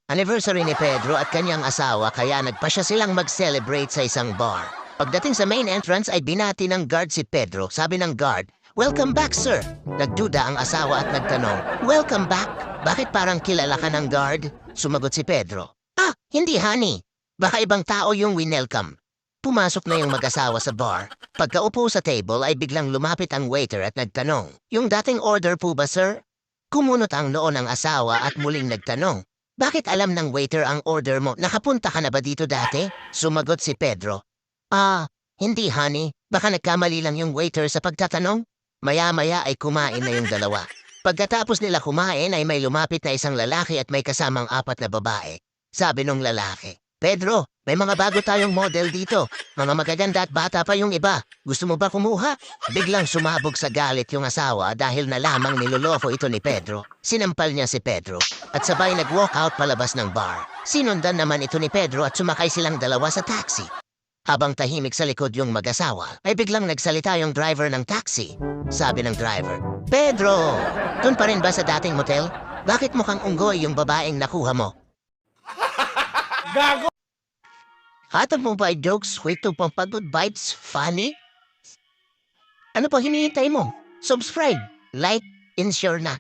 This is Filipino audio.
Anniversary ni Pedro at kanyang asawa kaya nagpasya silang mag-celebrate sa isang bar. Pagdating sa main entrance ay binati ng guard si Pedro. Sabi ng guard, "Welcome back, sir." Nagduda ang asawa at nagtanong, "Welcome back? Bakit parang kilala ka ng guard?" Sumagot si Pedro, "Ah, hindi honey. Baka ibang tao yung winelcome." Pumasok na yung mag-asawa sa bar. Pagkaupo sa table ay biglang lumapit ang waiter at nagtanong, "Yung dating order po ba, sir?" Kumunot ang noo ng asawa at muling nagtanong, "Bakit alam ng waiter ang order mo? Nakapunta ka na ba dito dati?" Sumagot si Pedro, "Ah, hindi honey. Baka nagkamali lang yung waiter sa pagtatanong." Maya-maya ay kumain na yung dalawa. Pagkatapos nila kumain ay may lumapit na isang lalaki at may kasamang apat na babae. Sabi nung lalaki, "Pedro, may mga bago tayong model dito. Mga magaganda at bata pa yung iba. Gusto mo ba kumuha?" Biglang sumabog sa galit yung asawa dahil nalamang niloloko ito ni Pedro. Sinampal niya si Pedro at sabay nag-walk out palabas ng bar. Sinundan naman ito ni Pedro at sumakay silang dalawa sa taxi. Habang tahimik sa likod yung mag-asawa, ay biglang nagsalita yung driver ng taxi. Sabi ng driver, "Pedro, dun pa rin ba sa dating motel? Bakit mukhang unggoy yung babaeng nakuha mo?" Gago! Hatag mo ba ay jokes, kwento pang pagod vibes, funny? Ano pa hinihintay mo? Subscribe, like, and share na.